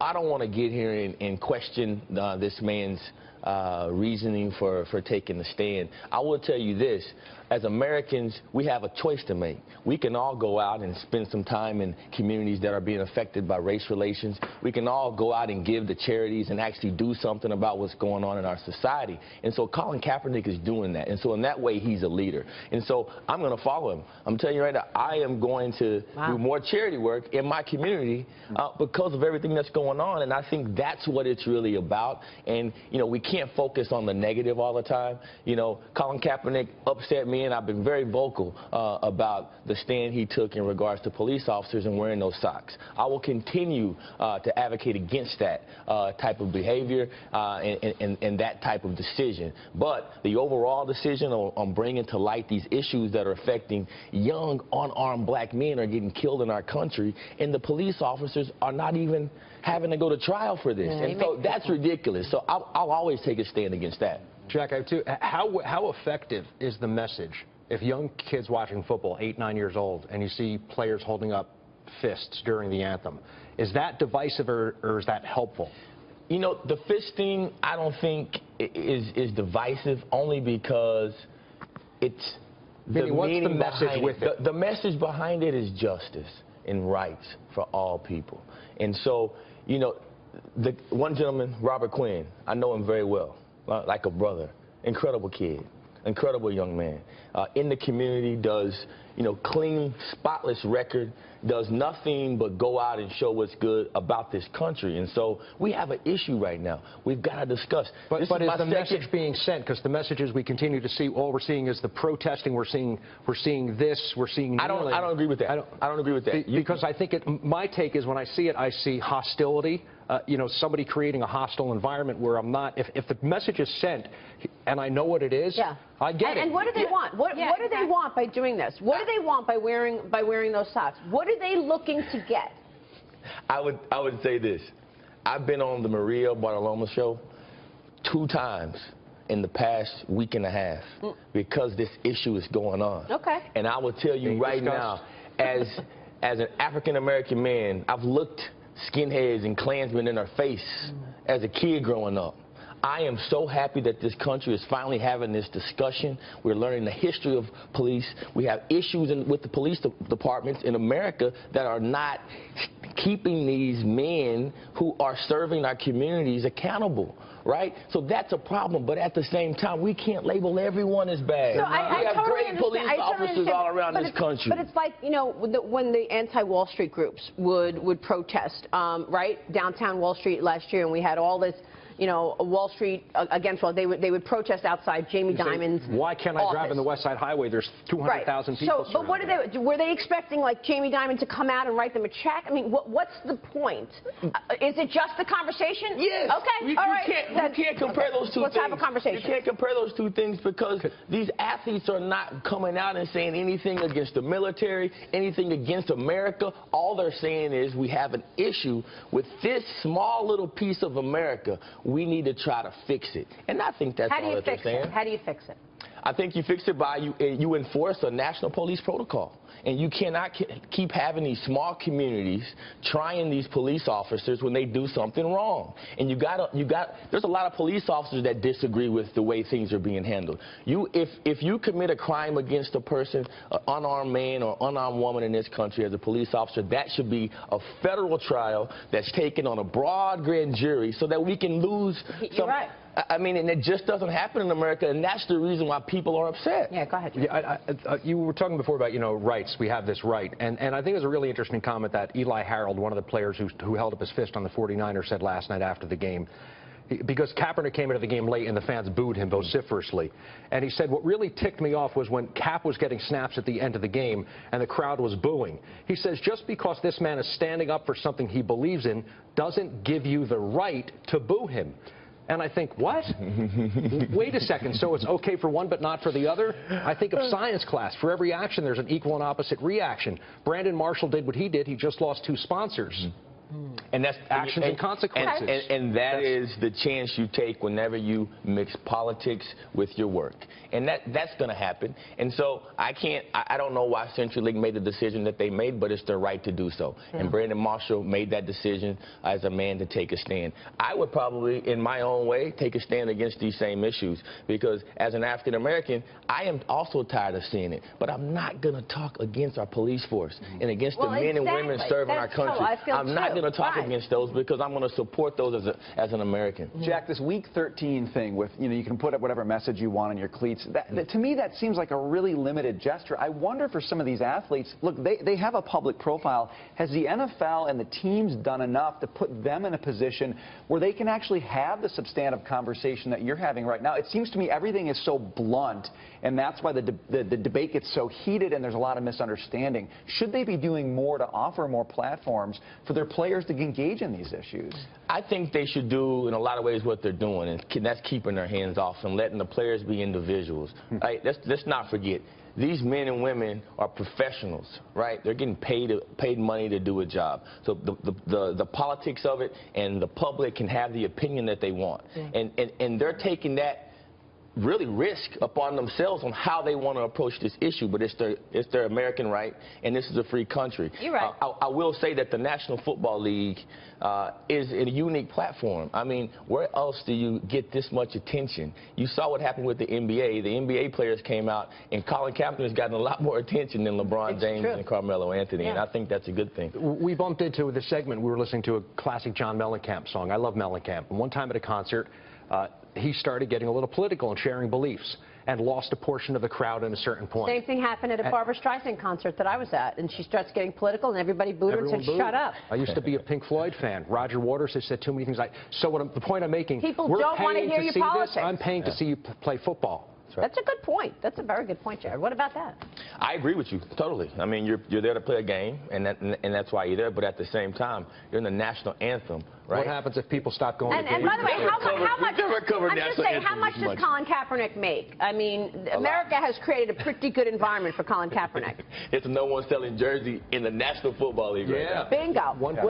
I don't want to get here and question this man's reasoning for taking the stand. I will tell you this. As Americans, we have a choice to make. We can all go out and spend some time in communities that are being affected by race relations. We can all go out and give to charities and actually do something about what's going on in our society. And so Colin Kaepernick is doing that. And so in that way, he's a leader. And so I'm going to follow him. I'm telling you right now, I am going to do more charity work in my community because of everything that's going on. And I think that's what it's really about. And, you know, we can't focus on the negative all the time. You know, Colin Kaepernick upset me, and I've been very vocal about the stand he took in regards to police officers and wearing those socks. I will continue to advocate against that type of behavior and that type of decision. But the overall decision on bringing to light these issues that are affecting young, unarmed black men are getting killed in our country, and the police officers are not even having to go to trial for this. And so that's ridiculous. So I'll always take a stand against that. Jack, I have two. How effective is the message if young kids watching football, 8, 9 years old, and you see players holding up fists during the anthem? Is that divisive or is that helpful? You know, the fist thing I don't think is divisive, only because it's Vinny, what's the message with it? The message behind it is justice and rights for all people. And so, you know, the one gentleman, Robert Quinn, I know him very well. Like a brother, incredible kid, incredible young man. In the community, does, you know, clean, spotless record, does nothing but go out and show what's good about this country. And so we have an issue right now. We've got to discuss. But is the message being sent? Because the messages we continue to see, all we're seeing is the protesting. We're seeing this. We're seeing. Kneeling. I don't agree with that. I don't agree with that. Because I think my take is when I see it, I see hostility. You know, somebody creating a hostile environment where I'm not. If the message is sent, and I know what it is, I get it. And what do they want? What do they want by doing this? What do they want by wearing those socks? What are they looking to get? I would say this. I've been on the Maria Bartiromo show 2 times in the past week and a half because this issue is going on. Okay. And I will tell you right now, as an African-American man, I've looked skinheads and Klansmen in their face as a kid growing up. I am so happy that this country is finally having this discussion. We're learning the history of police. We have issues with the police departments in America that are not keeping these men who are serving our communities accountable, right? So that's a problem. But at the same time, we can't label everyone as bad. So we have great police officers all around this country. But it's like, you know, when the anti-Wall Street groups would protest, right, downtown Wall Street last year, and we had all this, you know, Wall Street against Wall, they would protest outside Jamie Dimon's Why can't I drive on the West Side Highway? There's 200,000 people. So, but were they expecting like Jamie Dimon to come out and write them a check? I mean, what's the point? Is it just the conversation? Yes. Okay. All right. You can't compare those two things. Let's have a conversation. You can't compare those two things because these athletes are not coming out and saying anything against the military, anything against America. All they're saying is we have an issue with this small little piece of America. We need to try to fix it. And I think that's all that they're saying. How do you fix it? I think you fix it by you enforce a national police protocol. And you cannot keep having these small communities trying these police officers when they do something wrong. And there's a lot of police officers that disagree with the way things are being handled. If you commit a crime against a person, an unarmed man or unarmed woman in this country as a police officer, that should be a federal trial that's taken on a broad grand jury so that we can lose You're right. I mean, and it just doesn't happen in America, and that's the reason why people are upset. Yeah, go ahead. You were talking before about, you know, rights. We have this right. And I think it was a really interesting comment that Eli Harold, one of the players who held up his fist on the 49ers, said last night after the game. Because Kaepernick came into the game late and the fans booed him vociferously. And he said, what really ticked me off was when Cap was getting snaps at the end of the game and the crowd was booing. He says, just because this man is standing up for something he believes in doesn't give you the right to boo him. And I think, what? Wait a second, so it's okay for one but not for the other? I think of science class. For every action, there's an equal and opposite reaction. Brandon Marshall did what he did. He just lost 2 sponsors. And that's Actions and consequences. And that is the chance you take whenever you mix politics with your work. And that's going to happen. And so I don't know why Central League made the decision that they made, but it's their right to do so. And Brandon Marshall made that decision as a man to take a stand. I would probably, in my own way, take a stand against these same issues, because as an African American, I am also tired of seeing it. But I'm not going to talk against our police force and against the men and women serving our country. I'm not going to talk against those, because I'm going to support those as an American. Jack, this Week 13 thing with, you can put up whatever message you want on your cleats, to me that seems like a really limited gesture. I wonder for some of these athletes, look, they have a public profile. Has the NFL and the teams done enough to put them in a position where they can actually have the substantive conversation that you're having right now? It seems to me everything is so blunt, and that's why the debate gets so heated and there's a lot of misunderstanding. Should they be doing more to offer more platforms for their players to engage in these issues? I think they should do, in a lot of ways, what they're doing, and that's keeping their hands off and letting the players be individuals. Right? Let's not forget, these men and women are professionals, right? They're getting paid money to do a job. So the politics of it, and the public can have the opinion that they want. And they're taking that really risk upon themselves on how they want to approach this issue, but it's their American right, and this is a free country. You're right. I will say that the National Football League is a unique platform. I mean, where else do you get this much attention? You saw what happened with the NBA. The NBA players came out, and Colin Kaepernick has gotten a lot more attention than LeBron James and Carmelo Anthony, and I think that's a good thing. We bumped into this segment. We were listening to a classic John Mellencamp song. I love Mellencamp. And one time at a concert, he started getting a little political and sharing beliefs, and lost a portion of the crowd at a certain point. Same thing happened at a Barbra Streisand concert that I was at, and she starts getting political, and everybody booed her and said, "Shut up." I used to be a Pink Floyd fan. Roger Waters has said too many things. The point I'm making, people don't want to hear your politics. I'm paying to see you play football. That's a good point. That's a very good point, Jared. What about that? I agree with you totally. I mean, you're there to play a game, and that's why you're there. But at the same time, you're in the national anthem, right? What happens if people stop going to games? And by the way, how much does Colin Kaepernick make? I mean, America has created a pretty good environment for Colin Kaepernick. It's the #1 selling jersey in the National Football League right now. Bingo.